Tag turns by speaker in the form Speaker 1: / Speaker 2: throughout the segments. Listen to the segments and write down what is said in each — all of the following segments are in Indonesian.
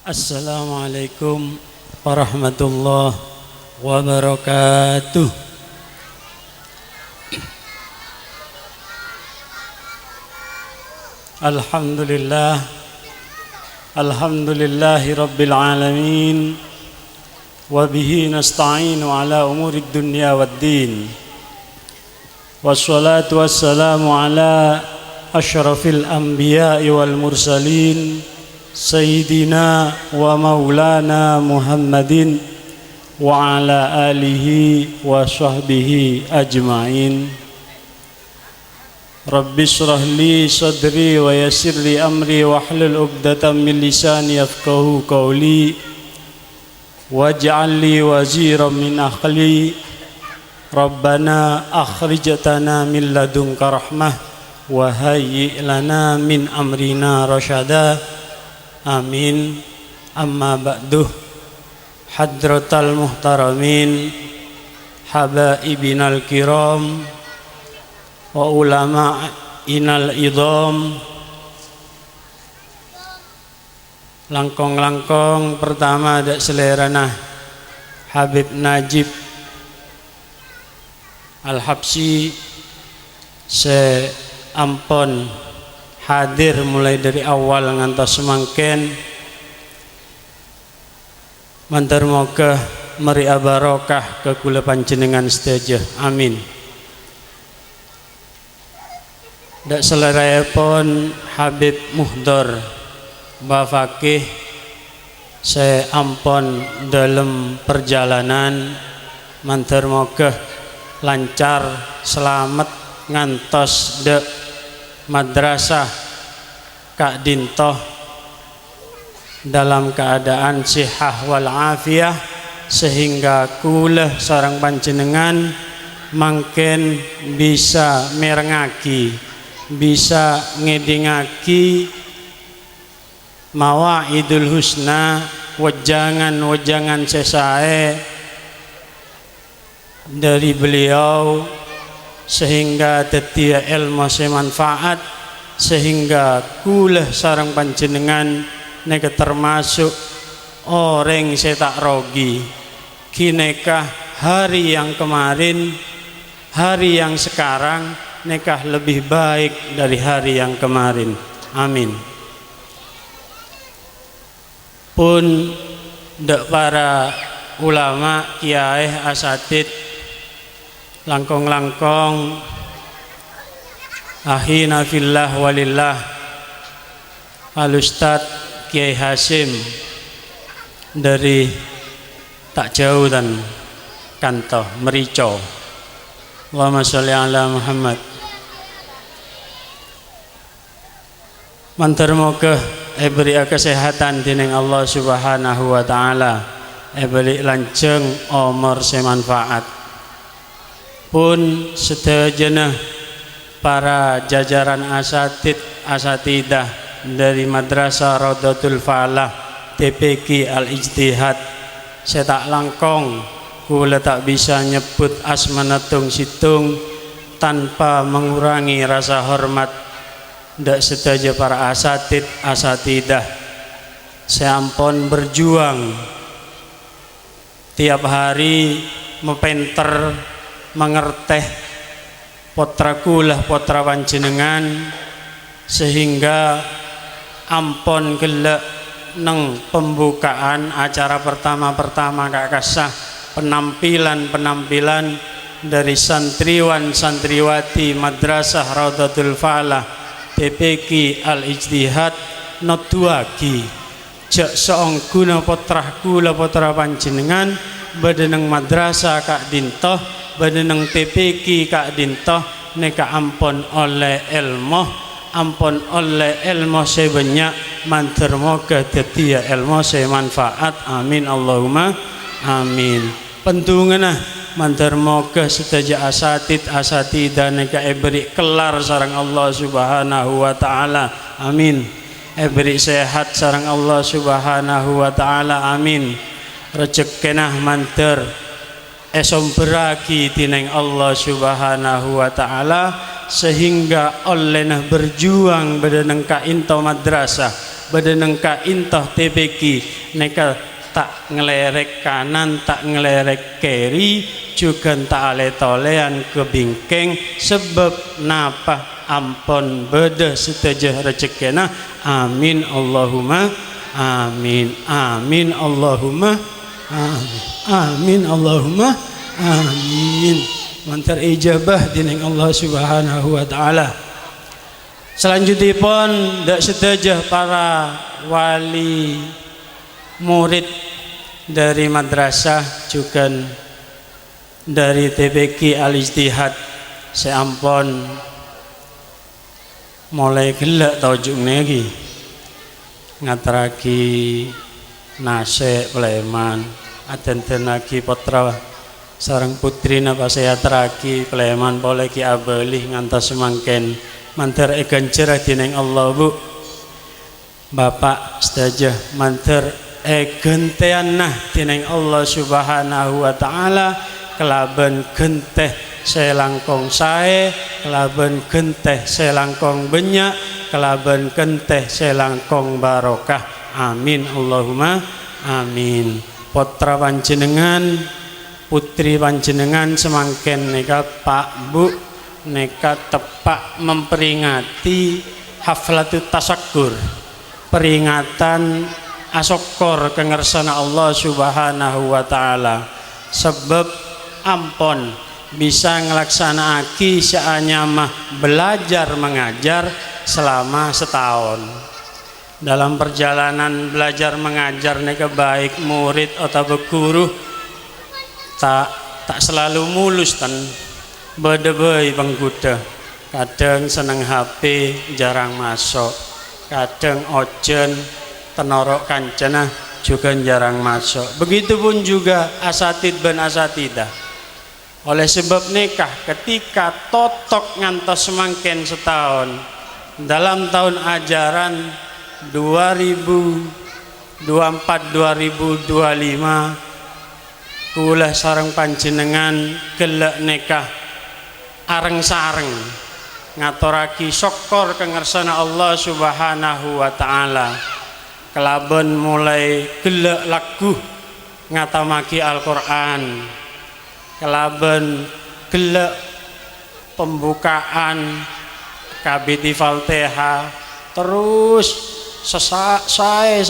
Speaker 1: Assalamualaikum warahmatullahi wabarakatuh. Alhamdulillah, alhamdulillahi rabbil alamin, wa bihi nasta'inu ala umurid dunya waddin, wassalatu wassalamu ala asyrafil anbiya'i wal mursalin Sayyidina wa maulana Muhammadin wa ala alihi wa sahbihi ajma'in. Rabbi shrah li sadri wa yassir li amri wa hlul 'uqdatam min lisani yafqahu qawli waj'al li waziran min akhli. Rabbana akhrijtana min ladunka rahmah wa hayyi' lana min amrina rasyada. Amin. Amma ba'du. Hadratal muhtaramin, habaibinal kiram, wa ulama inal idham. Langkong-langkong pertama ada selerana Habib Najib Al-Habsyi se ampon hadir mulai dari awal ngantos semangken. Mantar moga meri barokah ke kula panjenengan sedaya. Amin. Dak selerapun Habib Muhdor Bafakih saya ampon dalam perjalanan. Mantar moga lancar selamat ngantos de madrasah Kak Dintoh dalam keadaan sihah wal afiyah, sehingga kula sareng panjenengan mangken bisa merengaki, bisa ngedingaki mawaidul husna, wejangan-wejangan sesae dari beliau, sehingga tetia ilmu semanfaat, sehingga kula sareng panjenengan neka termasuk orang setak rogi. Kinekah hari yang kemarin, hari yang sekarang nekah lebih baik dari hari yang kemarin. Amin. Pun dek para ulama, kiai, asatid, langkong-langkong ahina fillah walillah, Al-Ustad Kiai Hasim dari tak jauh dan kanto Merico. Allahumma sholli ala Muhammad. Mantar moga beri kesehatan dening Allah Subhanahu wa taala, beri lanceng umur semanfaat. Pun sedaya para jajaran asatid asatidah dari Madrasah Raudhatul Falah TPQ Al-Ijtihad, saya tak langkong kula tak bisa nyebut asmanatung situng tanpa mengurangi rasa hormat ndak sedaya para asatid asatidah. Saya ampun berjuang tiap hari mepenter mengerteh potra kula potra panjenengan, sehingga ampon gelek neng pembukaan acara pertama Kak Kasah, penampilan dari santriwan santriwati Madrasah Raudhatul Falah TPQ Al-Ijtihad notuagi jak seong guna potra kula potra panjenengan badeneng Madrasah Kak Dintoh, badeneng TPQ Kak Dintoh neka ampon oleh ilmu, ampun oleh ilmu sebanyak, mantar moga tetia ilmu semanfaat. Amin Allahumma amin. Pentungana mantar moga sedaya asatid asatidah neka beri kelar sareng Allah Subhanahu wa taala. Amin. Beri sehat sareng Allah Subhanahu wa taala. Amin. Rezekenah mantar esomberaki tineng Allah Subhanahu wa taala, sehingga oleh berjuang bedeneng ka into madrasah bedeneng ka intoh tebeki neka tak ngelerek kanan tak ngelerek kiri juga tak ale tolean kebingkeng sebab napa ampun beda setejah rezekina amin Allahumma amin amin Allahumma amin amin Allahumma amin mantar ijabah dening Allah Subhanahu wa taala. Selanjutipun dak sedaya para wali murid dari madrasah juga dari TPQ Al-Ijtihad seampun mulai gelak taujuknya lagi ngataraki nase Pleman aten lagi putra sarang putri napa saya teraki Pleman boleh ki abelih ngantos semangken manter egan cerah dening Allah Bu Bapak sedaja manter egentean nah dening Allah Subhanahu wa taala kelaban genteh selangkong sae kelaban genteh selangkong benyak kelaban genteh selangkong barokah amin Allahumma amin. Putra panjenengan putri panjenengan semangken neka Pak Bu neka tepak memperingati haflatut tasakkur peringatan asokor kengersana Allah Subhanahu wa taala sebab ampon bisa ngelaksanaki seanyamah belajar mengajar selama setahun. Dalam perjalanan belajar mengajar neka baik murid atau guru tak selalu mulus tan bedebei penggoda kadang seneng HP jarang masuk kadang ojen tenorok kancana juga jarang masuk begitupun juga asatid ben asatidah oleh sebab nikah ketika totok ngantos semangken setahun dalam tahun ajaran 2024-2025 kula sareng panjenengan gelek nikah areng sareng ngaturaki syukur kengersana Allah Subhanahu wa taala kelaben mulai gelek lagu ngatamaki Al-Qur'an kelaben gelek pembukaan kabiti Fatihah terus saya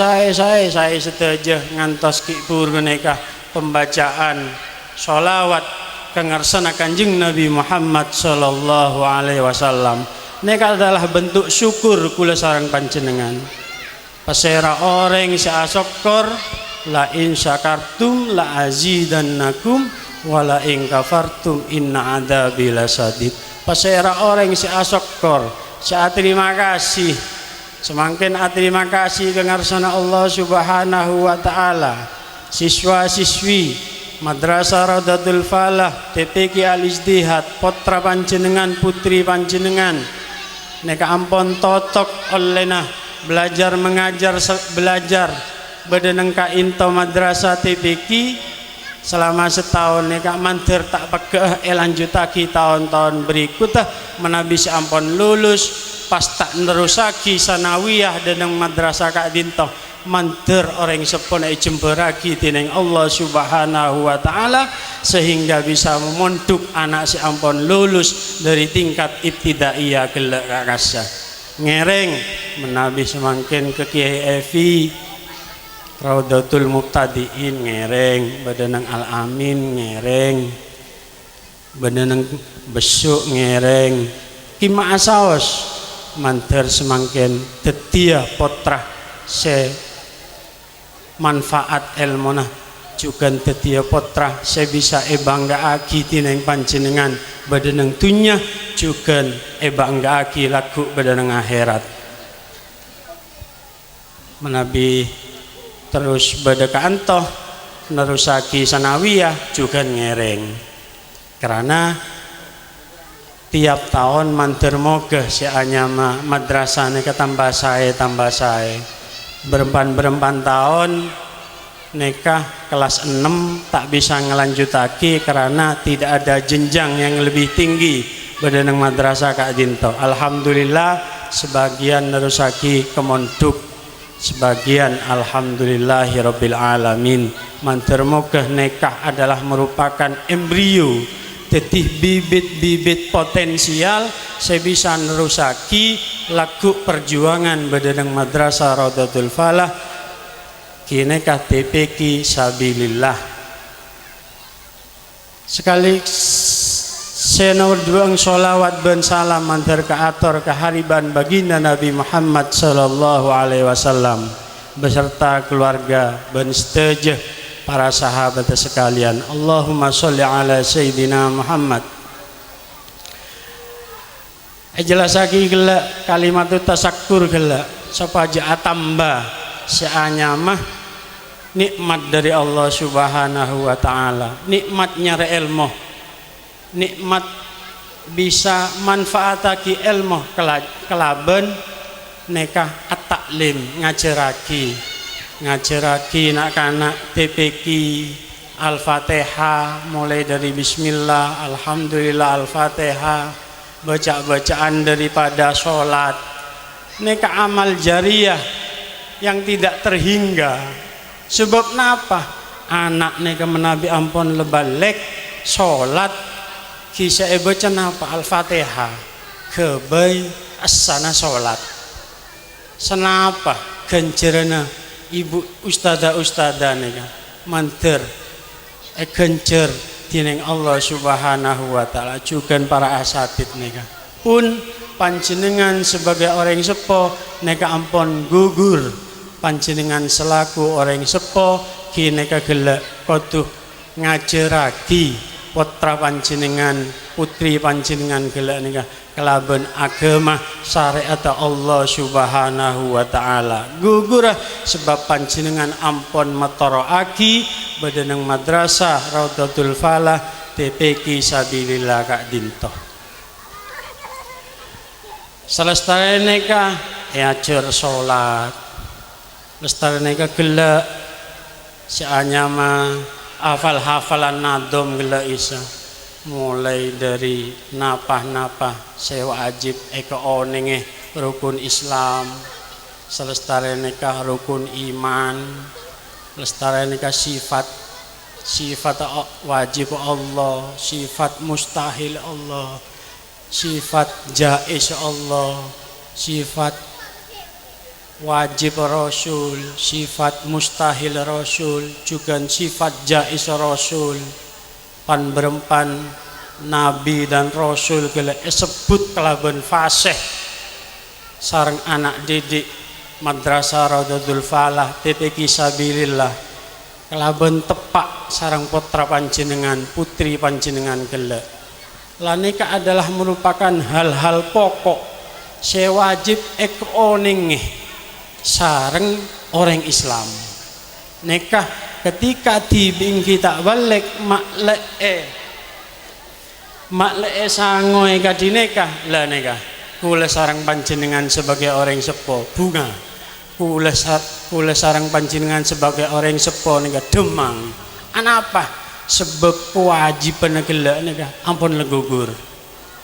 Speaker 1: sedaja ngantos kipur menikah pembacaan sholawat kengersana Kanjeng Nabi Muhammad sallallahu alaihi wasallam neka adalah bentuk syukur kula sareng panjenengan pasera orang syukur la in syakartum la azidannakum wala in kafartum inna adzabi lasadid pasera orang syukur saya terima kasih semakin terima kasih kengersana Allah Subhanahu wa taala siswa-siswi Madrasah Raudatul Falah TPQ Al-Ijtihad putra panjenengan putri panjenengan neka ampun totok olehna belajar mengajar belajar bedeneng ka into madrasah TPQ selama setahun neka mantir tak pegah lanjutaki tahun-tahun berikutnya menabi ampun lulus pas tak nerusaki sanawiyah deneng madrasah Kak Dinto mantir orang sepon jemberaki dening Allah Subhanahu wa taala sehingga bisa memonduk anak si ampun lulus dari tingkat ibtidaiyah gelek kakasa ngereng menabi semangkin ke Kiai Evi Raudatul Muqtadiin ngereng badanang Al-Amin ngereng badanang besuk ngereng Kima Asaos manter semangkin tetia potrah se manfaat ilmuna juga tetia potrah se bisa bangga aki tineng panjenengan badanang tunya juga bangga aki laku badanang akhirat menabi terus badaka antoh nerusaki sanawiyah juga ngereng karena tiap tahun mantir moga si anyama madrasah neka tambah saya berempan tahun nikah kelas 6 tak bisa ngelanjutaki karena tidak ada jenjang yang lebih tinggi badanang madrasah Kak Dinto. Alhamdulillah sebagian nerusaki kemonduk sebagian alhamdulillahirabbil alamin. Mantar mogah nikah adalah merupakan embrio, jadi bibit-bibit potensial saya bisa nerusaki lagu perjuangan badanang Madrasah Raudhatul Falah kini KTP sabilillah. Sekali saya nomor dua sholawat ben salam mantar ke ator kehariban baginda Nabi Muhammad sallallahu alaihi wasallam beserta keluarga ben setuju para sahabat sekalian. Allahumma sholli ala sayyidina Muhammad. Jelas lagi gela kalimat tasakkur gela supaya atamba seanya mah nikmat dari Allah Subhanahu wa taala, nikmatnya ilmu, nikmat bisa manfaataki ilmu kelaben nekah at-taklim ngajaraki nak-anak TPQ Al-Fatihah mulai dari bismillah alhamdulillah Al-Fatihah, baca-bacaan daripada sholat nekah amal jariyah yang tidak terhingga. Sebab napa anak nekah menabi ampun lebalek sholat kisah baca napa Al-Fatihah kebai asana sholat senapa gencerana ibu ustadzah nekah manter gencer tineng Allah Subhanahu wa taala juga para asatid nekah pun panjenengan sebagai orang sepo nekah ampun gugur panjenengan selaku orang sepo kini kagela kotuh ngajaraki putra panjenengan putri panjenengan gela nika kelaben agama syariat Allah Subhanahu wa taala gugur sebab panjenengan ampun metoroaki badanang Madrasah Raudhatul Falah TPQ sabilillah kak dinto selesai nika ajar sholat lestari neka gela seanya mah hafal-hafalan nadom gela isa mulai dari napah-napah saya wajib eka onenge rukun Islam selestari neka rukun iman lestari neka sifat wajib Allah, sifat mustahil Allah, sifat jaiz Allah, sifat wajib Rasul, sifat mustahil Rasul, juga sifat jaiz Rasul. Pan berempan Nabi dan Rasul gila sebut kelaban fasih sareng anak didik Madrasah Raudhatul Falah TPQ sabilillah kelaban tepak sareng putra panjenengan putri panjenengan gila. Lanika adalah merupakan hal-hal pokok sewajib ekoning sareng orang Islam. Nekah ketika tibing kita balik makle sangoy kadinekah lah nekah kula sarang panjenengan sebagai orang sepo bunga kula sarang panjenengan sebagai orang sepo nekah demang anapa sebab kewajiban negela nekah ampun legugur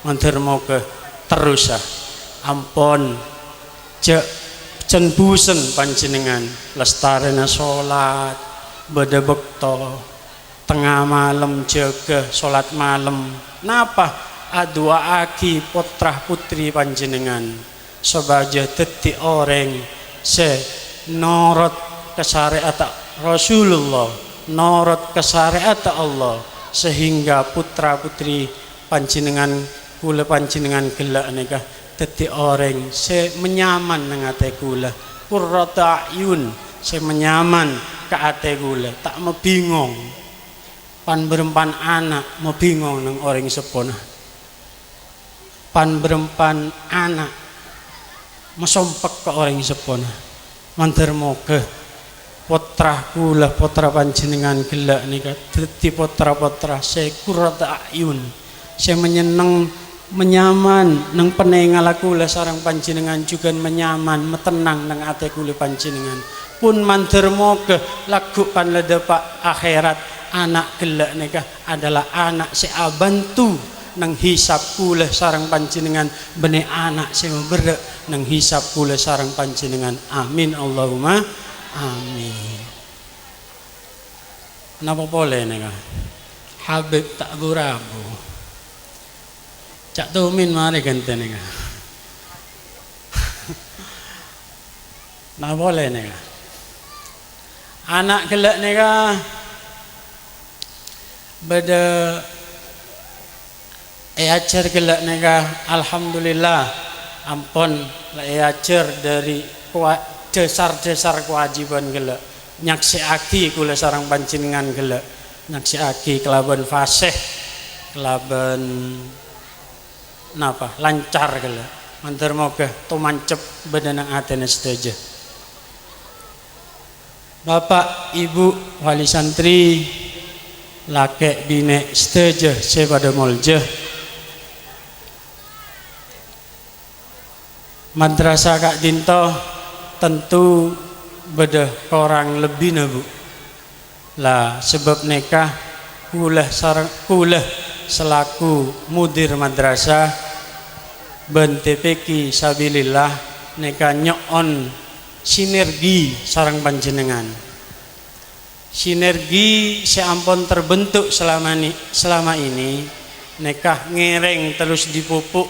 Speaker 1: mantir mau ke terus ampun cenbusen panjenengan lestarena sholat beda bekto tengah malam jaga sholat malam napa adua aki putra putri panjenengan sebagai tetik orang se norot kesyariat Rasulullah norot kesyariat Allah sehingga putra putri panjenengan kula panjenengan gelak nikah tetik orang saya menyaman dengan ate kula qurrata ayun saya menyaman ke ate kula tak mau bingung pan berempan anak mau bingung nang orang sepona pan berempan anak mesompek ke orang sepona mantar mau ke putra kula putra panjenengan gelak nikah tetik putra saya qurrata ayun saya menyaman nang penengala kula sarang panjenengan juga menyaman metenang nang ate kula panjenengan pun manter moga lagu panledepak akhirat anak gelak nikah adalah anak seabantu nang hisab kula sareng panjenengan bene anak sing berek nang hisab kula sareng panjenengan. Amin Allahumma amin. Napa boleh nika Habib tak burabu cak tumin mari gente nika. Nah boleh nika anak gelek nika beda ajar gelek nika alhamdulillah ampun ajar dari dasar-dasar kewajiban gelek nyaksikake kula sareng panjenengan gelek nyaksikake kelaban fasih kelaban napa lancar gelek mantur moga tumancep bedenang atene sedaya. Bapak Ibu wali santri laki bine sedaya sepada mulja madrasah Kak Dinto tentu beda orang lebih nabu lah sebab nikah kulah selaku mudir madrasah ben TPQ sabilillah nikah nyon sinergi sarang panjenengan. Sinergi seampun terbentuk selama ini nikah ngereng terus dipupuk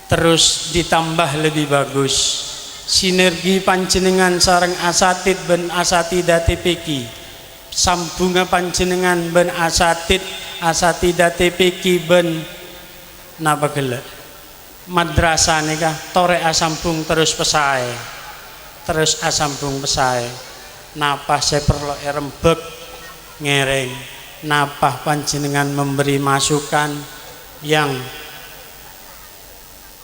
Speaker 1: terus ditambah lebih bagus. Sinergi panjenengan sareng asatid ben asatidah TPQ sambunga panjenengan ben asatidah TPQ ben napa gelek madrasah nikah torek asambung terus asambung pesae napa saya perlu rembek ngereng napa panjenengan memberi masukan yang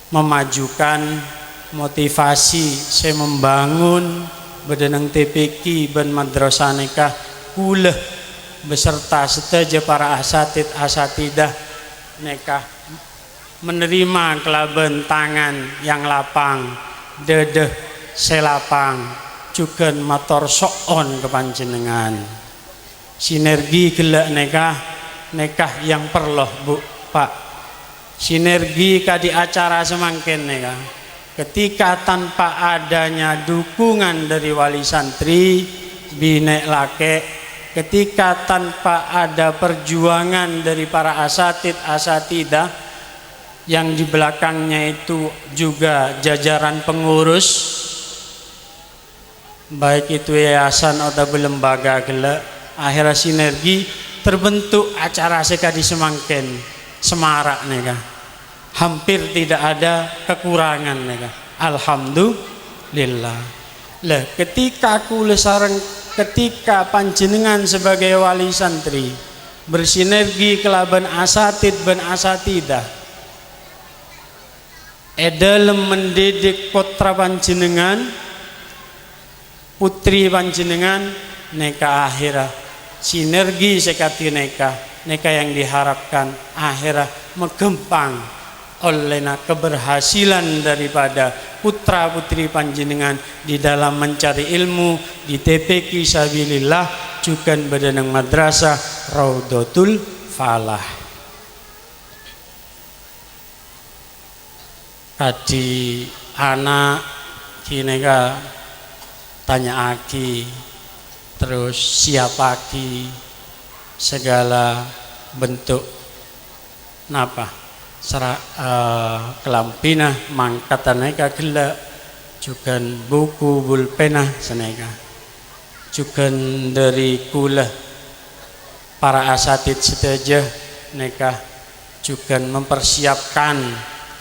Speaker 1: memajukan motivasi saya membangun bedenang TPQ ben madrasah nikah kula beserta sedaya para asatidah nikah menerima kelaban tangan yang lapang dedeh selapang juga motor soon ke panjenengan. Sinergi gelak nikah yang perlu Bu Pak sinergi kadi acara semangkin nikah ketika tanpa adanya dukungan dari wali santri binek lake ketika tanpa ada perjuangan dari para asatidah yang di belakangnya itu juga jajaran pengurus baik itu yayasan atau lembaga gelak akhirnya sinergi terbentuk acara sekadi semangkin semarak nikah hampir tidak ada kekurangan nikah alhamdulillah lah ketika kula sareng ketika panjenengan sebagai wali santri bersinergi kelaban asatid ben asatidah dalam mendidik putra panjenengan putri panjenengan nikah akhirah sinergi sekati nikah yang diharapkan akhirah megempang oleh keberhasilan daripada putra putri panjenengan di dalam mencari ilmu di TPQ sabilillah juga bedenang madrasah Raudhatul Falah. Kadi anak kini tanya aki terus siapa aki segala bentuk napa kelampina mangkatan neka gelak juga buku bulpena seneka juga dari kula para asatid sedaya neka juga mempersiapkan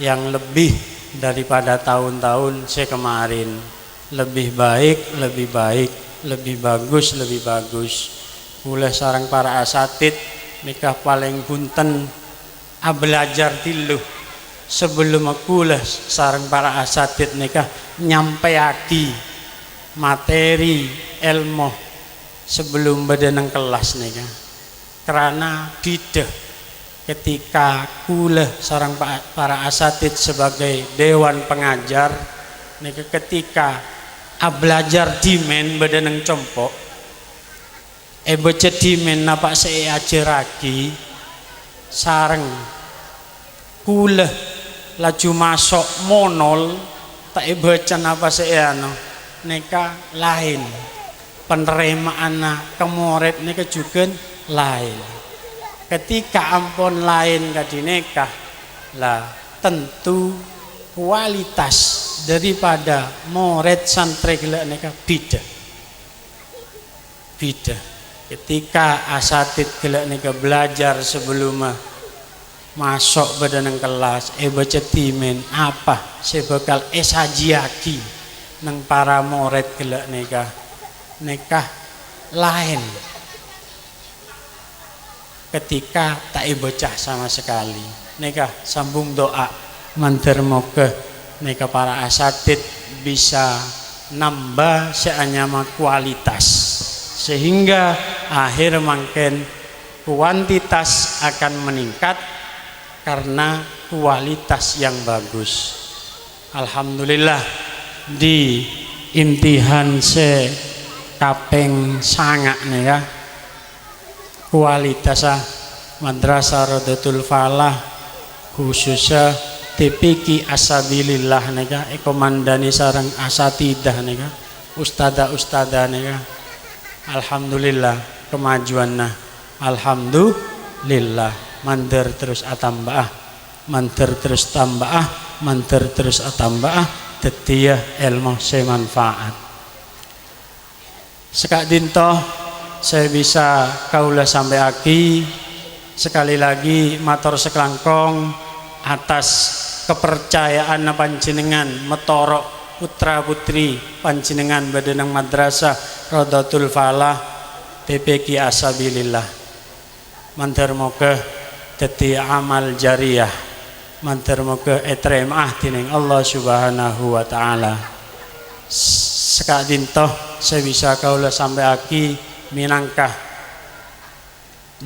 Speaker 1: yang lebih daripada tahun-tahun saya kemarin lebih baik lebih bagus kula sarang para asatid nikah paling bunten belajar tilu sebelum aku sarang para asatid nikah nyampeaki materi ilmu sebelum badanang kelas nikah karena didah ketika kula sarang para asatid sebagai dewan pengajar nikah ketika belajar dimen badanang compok bocet dimen napa saya ajaraki sareng kula laju masuk monol tak baca apa seano neka lain penerimaan kemurid neka juga lain ketika ampun lain kadineka lah tentu kualitas daripada murid santri gelek neka beda ketika asatid gelek neka belajar sebelum masuk badan kelas baca timen apa saya bakal sajiaki nang para murid gelek neka lain ketika tak bocah sama sekali neka sambung doa mantar moga neka para asatid bisa nambah seanyama kualitas sehingga akhir makin kuantitas akan meningkat karena kualitas yang bagus. Alhamdulillah di imtihan se kaping sangak nih ya kualitas Madrasah Rodatul Falah khususnya TPQ Asabilillah nih komandani sarang asatidah nih ustadzah nih alhamdulillah kemajuan alhamdulillah mandir terus atambah mandir terus tambah mandir terus atambah tetiyah ilmu semanfaat sekak dintoh saya bisa kaulah sampai aki sekali lagi matur sekelangkong atas kepercayaan panjenengan metorok putra putri panjenengan badanang Madrasah Rodatul Falah TPQ Asabilillah mantar moga dadi amal jariyah mantar moga etremah tining Allah Subhanahu wa taala sekak dintoh saya bisa kaulah sampai aki minangkah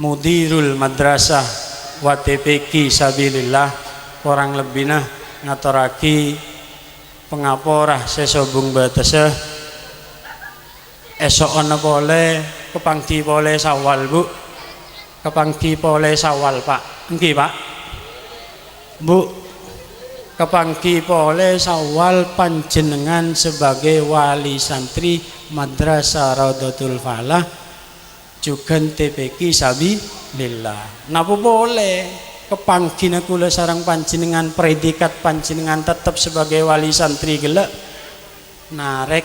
Speaker 1: mudirul madrasah wa TPQ Sabilillah kurang lebihnya ngaturaki pengaporah sesobung batasa esok ana boleh kepangki boleh sawal bu kepangki boleh sawal pak nggih pak bu kepangki boleh sawal panjenengan sebagai wali santri Madrasah Rodatul Falah juga TPQ Sabilillah napa boleh kepangkina kula sarang panjenengan predikat panjenengan tetap sebagai wali santri gelek narek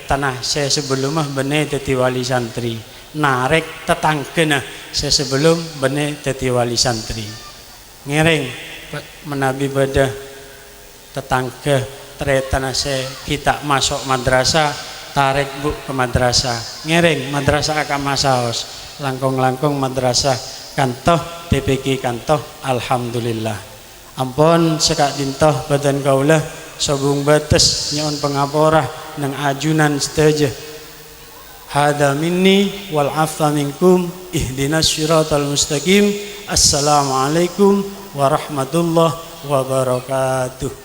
Speaker 1: tanah saya sebelum benih dadi wali santri narek tetanggena saya sebelum benih dadi wali santri ngereng menabi badah tetangga tanah saya kita masuk madrasah tarik bu ke madrasah ngereng madrasah akan masaos langkong-langkong madrasah kantoh TPQ kantoh alhamdulillah ampun sekak dintoh badan kaulah sobung bates nyon pengaporah nang ajunan seteja hada minni wal afa minkum ihdinas syiratal mustaqim assalamualaikum warahmatullahi wabarakatuh.